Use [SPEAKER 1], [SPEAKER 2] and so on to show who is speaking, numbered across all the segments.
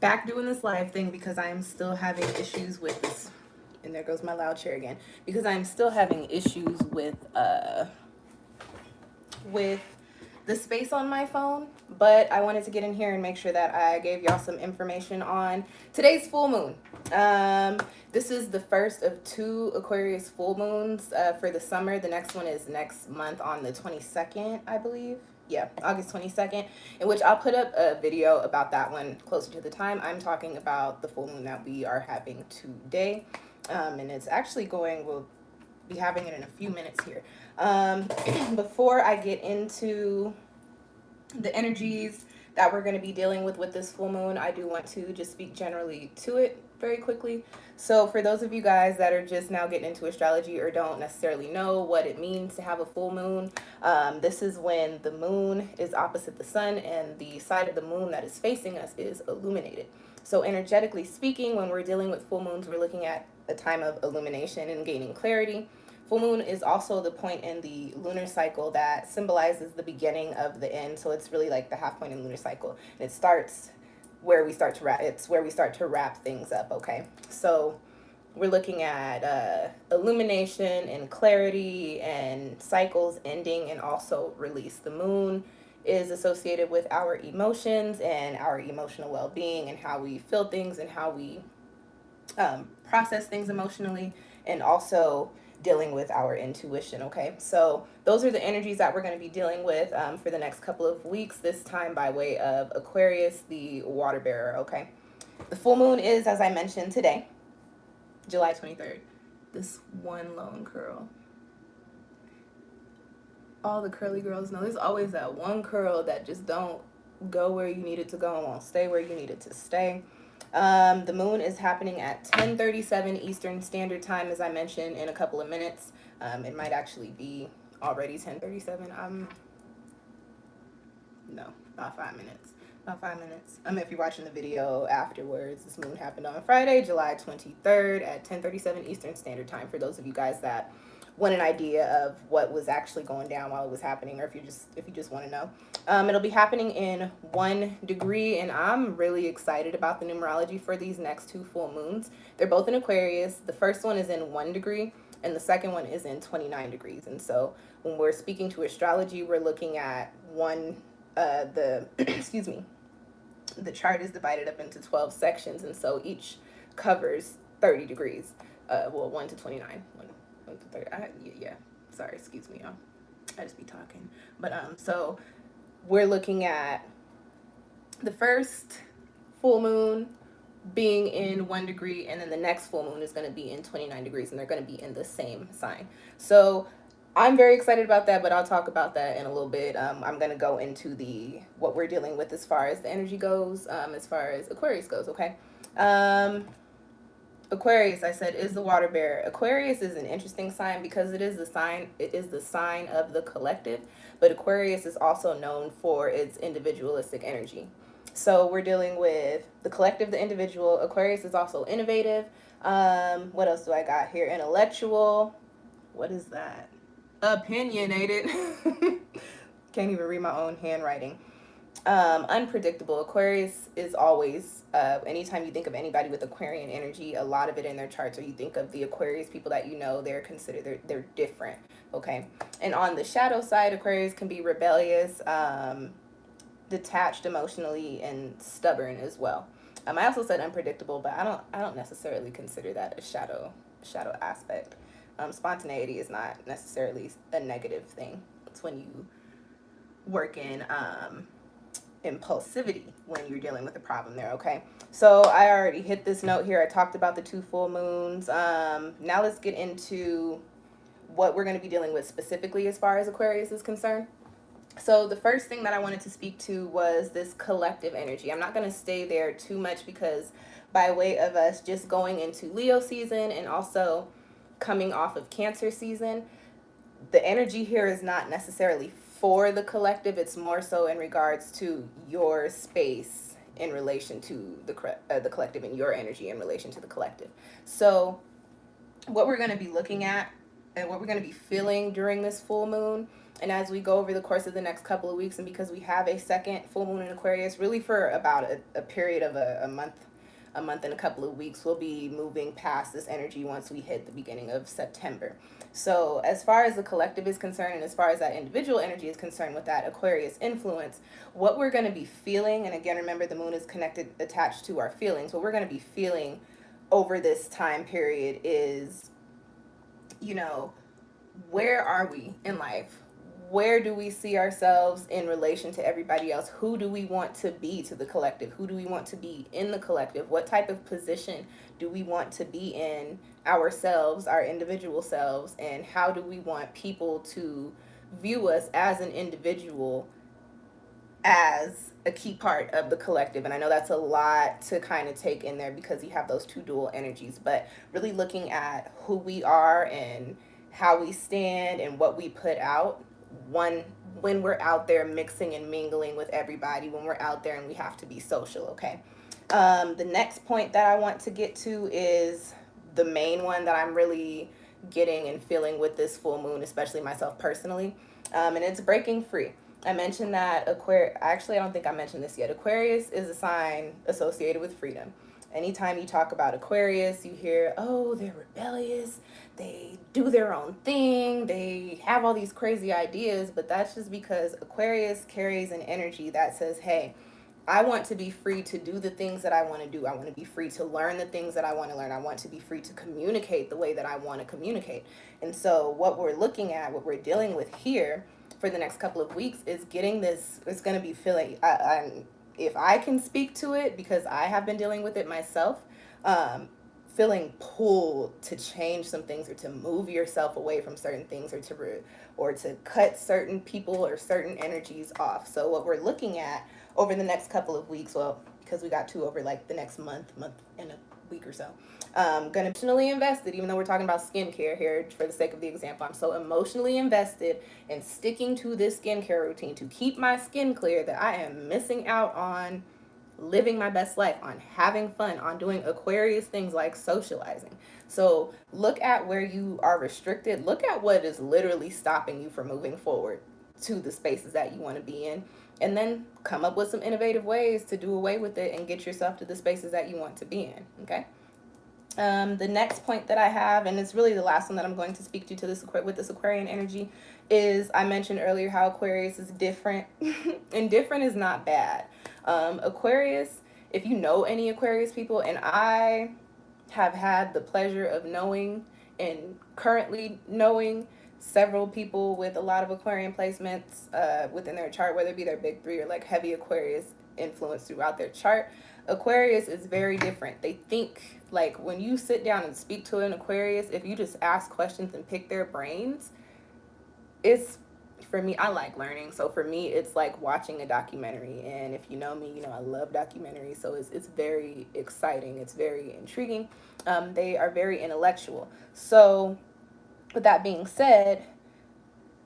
[SPEAKER 1] back doing this live thing because I'm still having issues with this. And there goes my loud chair again. Because I'm still having issues with the space on my phone, but I wanted to get in here and make sure that I gave y'all some information on today's full moon. This is the first of two Aquarius full moons for the summer. The next one is next month on the 22nd, I believe. Yeah, August 22nd, in which I'll put up a video about that one closer to the time. I'm talking about the full moon that we are having today. And it's actually we'll be having it in a few minutes here. Before I get into the energies that we're going to be dealing with this full moon, I do want to just speak generally to it very quickly. So for those of you guys that are just now getting into astrology or don't necessarily know what it means to have a full moon, this is when the moon is opposite the sun and the side of the moon that is facing us is illuminated. So energetically speaking, when we're dealing with full moons, we're looking at a time of illumination and gaining clarity. Full moon is also the point in the lunar cycle that symbolizes the beginning of the end. So it's really like the half point in the lunar cycle. And it starts where we start to wrap. It's where we start to wrap things up. Okay. So we're looking at illumination and clarity and cycles ending and also release. The moon is associated with our emotions and our emotional well-being and how we feel things and how we process things emotionally, and also dealing with our intuition. Okay, so those are the energies that we're going to be dealing with for the next couple of weeks, this time by way of Aquarius, the water bearer. Okay, the full moon is, as I mentioned, today, July 23rd. This one lone curl. All the curly girls know there's always that one curl that just don't go where you need it to go and won't stay where you need it to stay. The moon is happening at 10:37 Eastern Standard Time, as I mentioned, in a couple of minutes. It might actually be already 10:37. No, about 5 minutes. About 5 minutes. If you're watching the video afterwards, this moon happened on Friday, July 23rd at 10:37 Eastern Standard Time. For those of you guys that want an idea of what was actually going down while it was happening, or if you just want to know, it'll be happening in 1 degree, and I'm really excited about the numerology for these next two full moons. They're both in Aquarius. The first one is in 1 degree, and the second one is in 29 degrees. And so when we're speaking to astrology, we're looking at excuse me, the chart is divided up into 12 sections, and so each covers 30 degrees. 1 to 29. 1 to 30. Yeah. Sorry, excuse me, y'all. I just be talking. But so we're looking at the first full moon being in 1 degree, and then the next full moon is going to be in 29 degrees, and they're going to be in the same sign. So I'm very excited about that, but I'll talk about that in a little bit. I'm going to go into what we're dealing with as far as the energy goes, as far as Aquarius goes, okay? Aquarius, I said, is the water bearer. Aquarius is an interesting sign because it is the sign of the collective, but Aquarius is also known for its individualistic energy. So we're dealing with the collective, the individual. Aquarius is also innovative. What else do I got here? Intellectual. What is that? Opinionated. Can't even read my own handwriting. Unpredictable. Aquarius is always, anytime you think of anybody with Aquarian energy, a lot of it in their charts, or you think of the Aquarius people that you know, they're different. Okay. And on the shadow side, Aquarius can be rebellious, detached emotionally, and stubborn as well. I also said unpredictable, but I don't necessarily consider that a shadow aspect. Spontaneity is not necessarily a negative thing. It's when you work in impulsivity when you're dealing with a problem there. Okay, so I already hit this note here. I talked about the two full moons. Now let's get into what we're going to be dealing with specifically as far as Aquarius is concerned. So the first thing that I wanted to speak to was this collective energy. I'm not going to stay there too much because by way of us just going into Leo season and also coming off of Cancer season, the energy here is not necessarily for the collective. It's more so in regards to your space in relation to the collective, and your energy in relation to the collective. So what we're going to be looking at and what we're going to be feeling during this full moon And as we go over the course of the next couple of weeks, and because we have a second full moon in Aquarius, really for about a period of a month and a couple of weeks, we'll be moving past this energy once we hit the beginning of September. So as far as the collective is concerned, and as far as that individual energy is concerned with that Aquarius influence, what we're going to be feeling, and again, remember the moon is connected, attached to our feelings, what we're going to be feeling over this time period is, you know, where are we in life? Where do we see ourselves in relation to everybody else? Who do we want to be to the collective? Who do we want to be in the collective? What type of position do we want to be in ourselves, our individual selves? And how do we want people to view us as an individual, as a key part of the collective? And I know that's a lot to kind of take in there because you have those two dual energies, but really looking at who we are and how we stand and what we put out one when we're out there mixing and mingling with everybody, when we're out there and we have to be social. Okay. The next point that I want to get to is the main one that I'm really getting and feeling with this full moon, especially myself personally, and it's breaking free. I mentioned that Aquarius, actually, I don't think I mentioned this yet. Aquarius is a sign associated with freedom. Anytime you talk about Aquarius, you hear, oh, they're rebellious, they do their own thing, they have all these crazy ideas, but that's just because Aquarius carries an energy that says, hey, I want to be free to do the things that I want to do. I want to be free to learn the things that I want to learn. I want to be free to communicate the way that I want to communicate. And so what we're looking at, what we're dealing with here for the next couple of weeks is getting this, it's going to be feeling, if I can speak to it, because I have been dealing with it myself, feeling pulled to change some things or to move yourself away from certain things or to cut certain people or certain energies off. So what we're looking at over the next couple of weeks, well, because we got two over like the next month and a week or so, gonna be emotionally invested, even though we're talking about skincare here for the sake of the example. I'm so emotionally invested in sticking to this skincare routine to keep my skin clear that I am missing out on living my best life, on having fun, on doing Aquarius things like socializing. So look at where you are restricted. Look at what is literally stopping you from moving forward to the spaces that you want to be in. And then come up with some innovative ways to do away with it and get yourself to the spaces that you want to be in. Okay. The next point that I have, and it's really the last one that I'm going to speak to this with this Aquarian energy, is I mentioned earlier how Aquarius is different, and different is not bad. Aquarius, if you know any Aquarius people, and I have had the pleasure of knowing and currently knowing several people with a lot of Aquarian placements within their chart, whether it be their big three or like heavy Aquarius influence throughout their chart. Aquarius is very different. They think, like, when you sit down and speak to an Aquarius, if you just ask questions and pick their brains, it's, for me, I like learning. So for me, it's like watching a documentary. And if you know me, you know I love documentaries. So it's very exciting. It's very intriguing. They are very intellectual. So with that being said,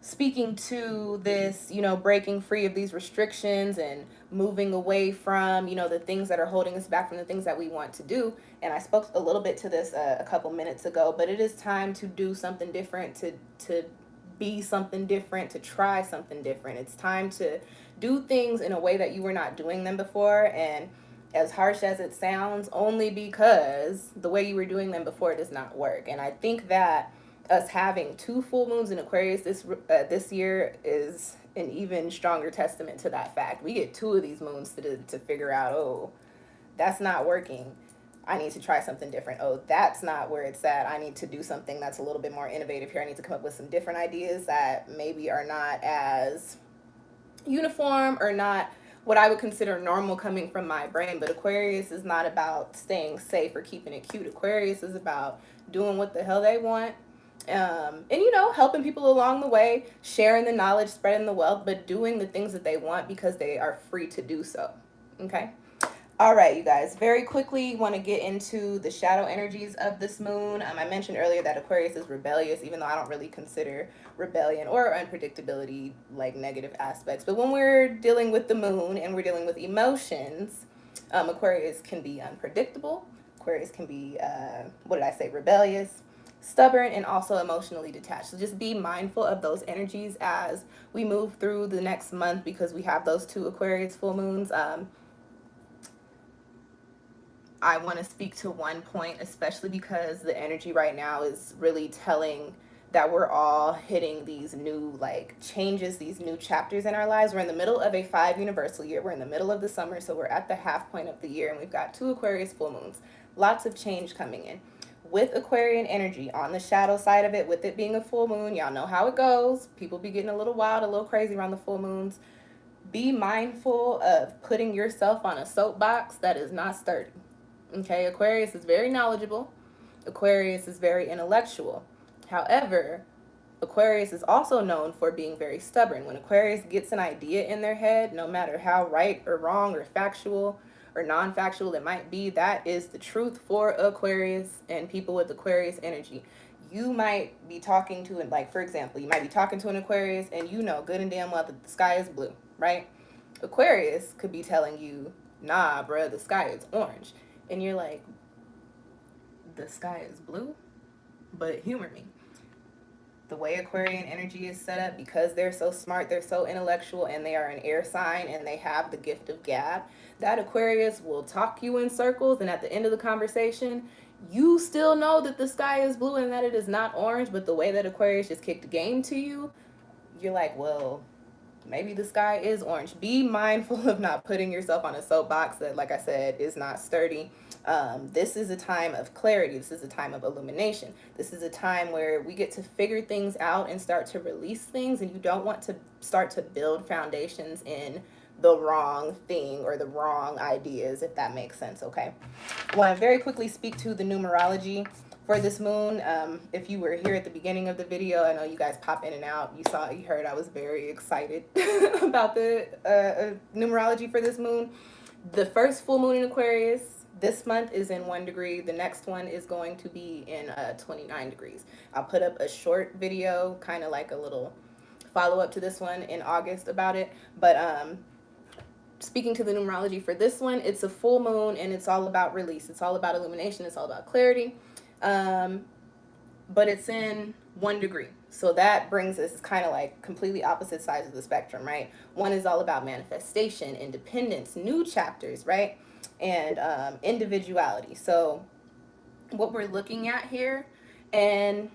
[SPEAKER 1] speaking to this, you know, breaking free of these restrictions and moving away from, you know, the things that are holding us back from the things that we want to do. And I spoke a little bit to this a couple minutes ago, but it is time to do something different, to be something different, to try something different. It's time to do things in a way that you were not doing them before. And as harsh as it sounds, only because the way you were doing them before does not work. And I think that us having two full moons in Aquarius this year is an even stronger testament to that fact. We get two of these moons to figure out, oh, that's not working. I need to try something different. Oh, that's not where it's at. I need to do something that's a little bit more innovative here. I need to come up with some different ideas that maybe are not as uniform or not what I would consider normal coming from my brain. But Aquarius is not about staying safe or keeping it cute. Aquarius is about doing what the hell they want. And, you know, helping people along the way, sharing the knowledge, spreading the wealth, but doing the things that they want because they are free to do so. Okay. All right, you guys, very quickly want to get into the shadow energies of this moon. I mentioned earlier that Aquarius is rebellious, even though I don't really consider rebellion or unpredictability like negative aspects. But when we're dealing with the moon and we're dealing with emotions, Aquarius can be unpredictable. Aquarius can be, rebellious. stubborn, and also emotionally detached. So just be mindful of those energies as we move through the next month, because we have those 2 Aquarius full moons. I want to speak to one point, especially because the energy right now is really telling that we're all hitting these new like changes, these new chapters in our lives. We're in the middle of a 5 universal year. We're in the middle of the summer, so we're at the half point of the year, and we've got 2 Aquarius full moons. Lots of change coming in. With Aquarian energy on the shadow side of it, with it being a full moon, y'all know how it goes. People be getting a little wild, a little crazy around the full moons. Be mindful of putting yourself on a soapbox that is not sturdy. Okay, Aquarius is very knowledgeable. Aquarius is very intellectual. However, Aquarius is also known for being very stubborn. When Aquarius gets an idea in their head, no matter how right or wrong or factual or non-factual it might be, that is the truth for Aquarius and people with Aquarius energy. You might be talking to it, like for example, you might be talking to an Aquarius and you know good and damn well that the sky is blue, right? Aquarius could be telling you, nah, bruh, the sky is orange. And you're like, the sky is blue? But humor me. The way Aquarian energy is set up, because they're so smart, they're so intellectual, and they are an air sign and they have the gift of gab, that Aquarius will talk you in circles, and at the end of the conversation, you still know that the sky is blue and that it is not orange, but the way that Aquarius just kicked the game to you, you're like, well, maybe the sky is orange. Be mindful of not putting yourself on a soapbox that, like I said, is not sturdy. This is a time of clarity. This is a time of illumination. This is a time where we get to figure things out and start to release things, and you don't want to start to build foundations in the wrong thing or the wrong ideas, if that makes sense, okay? I want to very quickly speak to the numerology for this moon. If you were here at the beginning of the video, I know you guys pop in and out. You saw, you heard, I was very excited about the numerology for this moon. The first full moon in Aquarius this month is in 1 degree. The next one is going to be in 29 degrees. I'll put up a short video, kind of like a little follow up to this one in August about it. But speaking to the numerology for this one, it's a full moon and it's all about release. It's all about illumination. It's all about clarity. But it's in 1 degree. So that brings us kind of like completely opposite sides of the spectrum, right? One is all about manifestation, independence, new chapters, right? And individuality. So what we're looking at here, and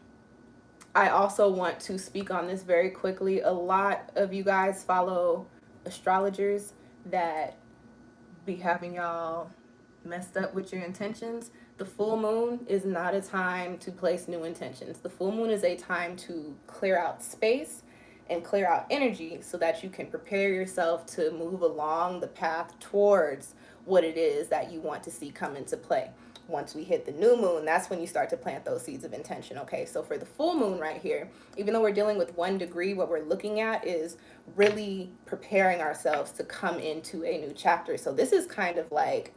[SPEAKER 1] I also want to speak on this very quickly. A lot of you guys follow astrologers that be having y'all messed up with your intentions. The full moon is not a time to place new intentions. The full moon is a time to clear out space and clear out energy so that you can prepare yourself to move along the path towards what it is that you want to see come into play. Once we hit the new moon, that's when you start to plant those seeds of intention, okay? So for the full moon right here, even though we're dealing with 1 degree, what we're looking at is really preparing ourselves to come into a new chapter. So this is kind of like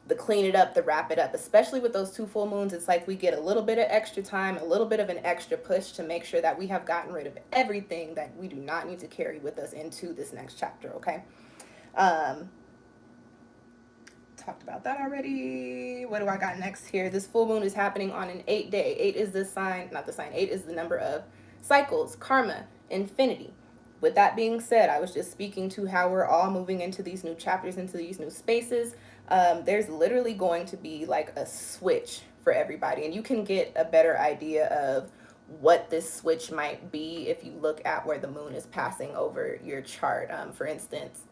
[SPEAKER 1] the clean it up, the wrap it up, especially with those 2 full moons. It's like we get a little bit of extra time, a little bit of an extra push to make sure that we have gotten rid of everything that we do not need to carry with us into this next chapter, okay? Talked about that already. What do I got next here? This full moon is happening on an 8 day. 8 is the sign, not the sign, 8 is the number of cycles, karma, infinity. With that being said, I was just speaking to how we're all moving into these new chapters, into these new spaces. There's literally going to be like a switch for everybody, and you can get a better idea of what this switch might be if you look at where the moon is passing over your chart. For instance,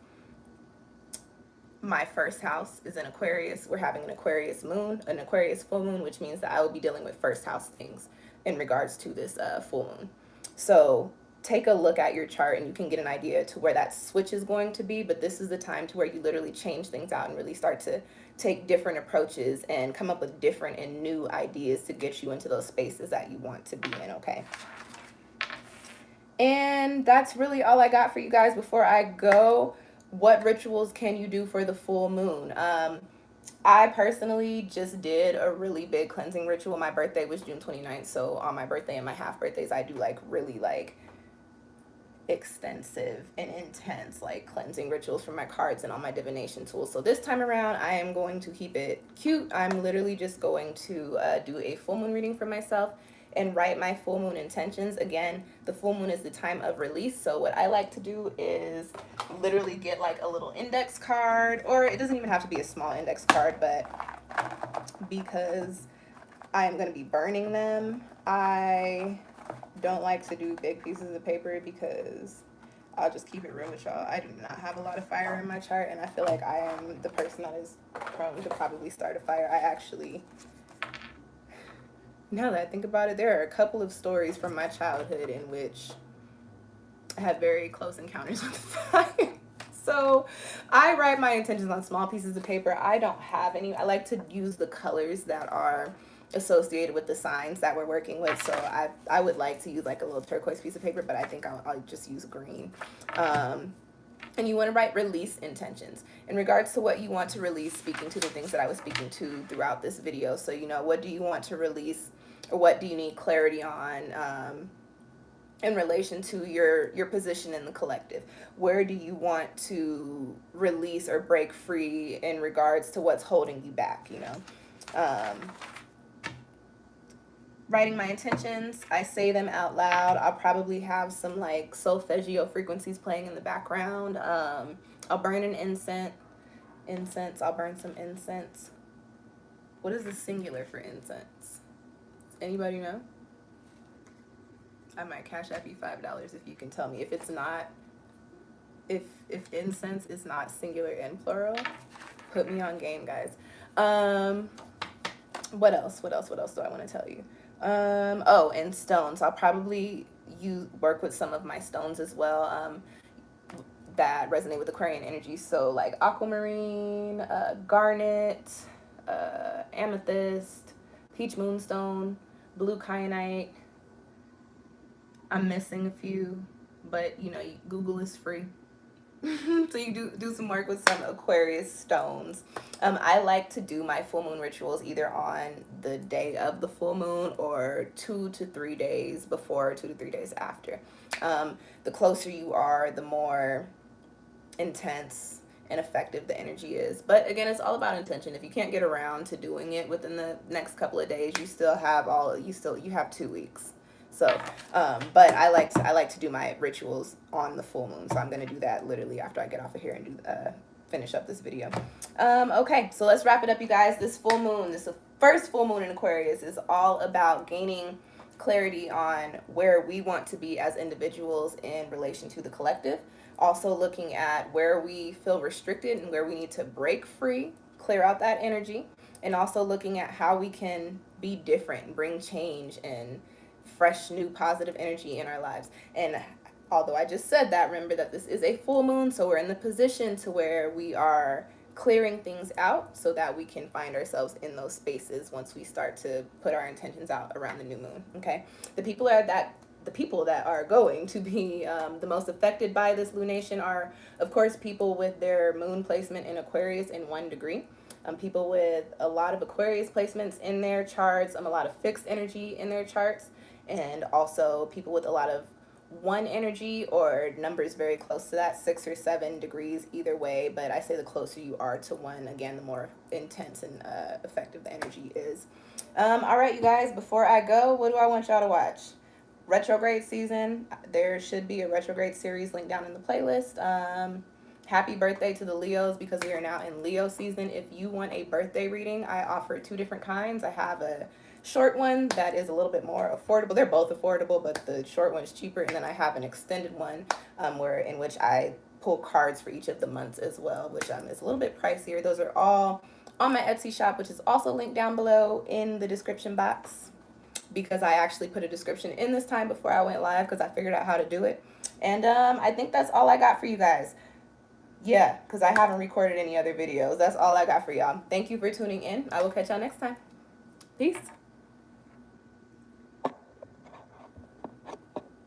[SPEAKER 1] my first house is in Aquarius. We're having an Aquarius moon, an Aquarius full moon, which means that I will be dealing with first house things in regards to this full moon. So take a look at your chart and you can get an idea to where that switch is going to be. But this is the time to where you literally change things out and really start to take different approaches and come up with different and new ideas to get you into those spaces that you want to be in, okay? And that's really all I got for you guys before I go. What rituals can you do for the full moon? I personally just did a really big cleansing ritual. My birthday was June 29th, so on my birthday and my half birthdays, I do like really like extensive and intense like cleansing rituals for my cards and all my divination tools. So this time around, I am going to keep it cute. I'm literally just going to do a full moon reading for myself. and write my full moon intentions. Again, the full moon is the time of release. So what I like to do is literally get like a little index card, or it doesn't even have to be a small index card, but because I am going to be burning them, I don't like to do big pieces of paper because I'll just keep it real with y'all. I do not have a lot of fire in my chart, and I feel like I am the person that is prone to probably start a fire. I actually, now that I think about it, there are a couple of stories from my childhood in which I had very close encounters with fire. So I write my intentions on small pieces of paper. I don't have any. I like to use the colors that are associated with the signs that we're working with. So I would like to use like a little turquoise piece of paper, but I think I'll just use green. And you want to write release intentions in regards to what you want to release, speaking to the things that I was speaking to throughout this video. So, you know, what do you want to release, or what do you need clarity on in relation to your position in the collective? Where do you want to release or break free in regards to what's holding you back, you know? Writing my intentions, I say them out loud. I'll probably have some like solfeggio frequencies playing in the background. I'll burn an incense. I'll burn some incense. What is the singular for incense? Anybody know? I might cash app you $5 if you can tell me. If it's not, if incense is not singular and plural, put me on game, guys. What else do I want to tell you? Oh, and stones. I'll probably work with some of my stones as well, that resonate with Aquarian energy. So like aquamarine, garnet, amethyst, peach moonstone, blue kyanite. I'm missing a few, but you know, Google is free. So you do some work with some Aquarius stones. I like to do my full moon rituals either on the day of the full moon or 2 to 3 days before, 2 to 3 days after. The closer you are, the more intense and effective the energy is. But again, it's all about intention. If you can't get around to doing it within the next couple of days, you still have you have 2 weeks. So, but I like to do my rituals on the full moon. So I'm going to do that literally after I get off of here and finish up this video. Okay, so let's wrap it up, you guys. This full moon, this first full moon in Aquarius, is all about gaining clarity on where we want to be as individuals in relation to the collective. Also looking at where we feel restricted and where we need to break free, clear out that energy, and also looking at how we can be different, bring change and fresh, new, positive energy in our lives. And although I just said that, remember that this is a full moon, so we're in the position to where we are clearing things out so that we can find ourselves in those spaces once we start to put our intentions out around the new moon. Okay, the people that are going to be the most affected by this lunation are, of course, people with their moon placement in Aquarius in 1 degree. People with a lot of Aquarius placements in their charts, a lot of fixed energy in their charts, and also people with a lot of 1 energy or numbers very close to that, 6 or 7 degrees either way. But I say the closer you are to 1, again, the more intense and effective the energy is. All right, you guys, before I go, what do I want y'all to watch? Retrograde season. There should be a retrograde series linked down in the playlist. Happy birthday to the Leos, because we are now in Leo season. If you want a birthday reading, I offer 2 different kinds. I have a short one that is a little bit more affordable. They're both affordable, but the short one is cheaper. And then I have an extended one in which I pull cards for each of the months as well, which is a little bit pricier. Those are all on my Etsy shop, which is also linked down below in the description box, because I actually put a description in this time before I went live because I figured out how to do it. And I think that's all I got for you guys. Yeah, because I haven't recorded any other videos. That's all I got for y'all. Thank you for tuning in. I will catch y'all next time. Peace.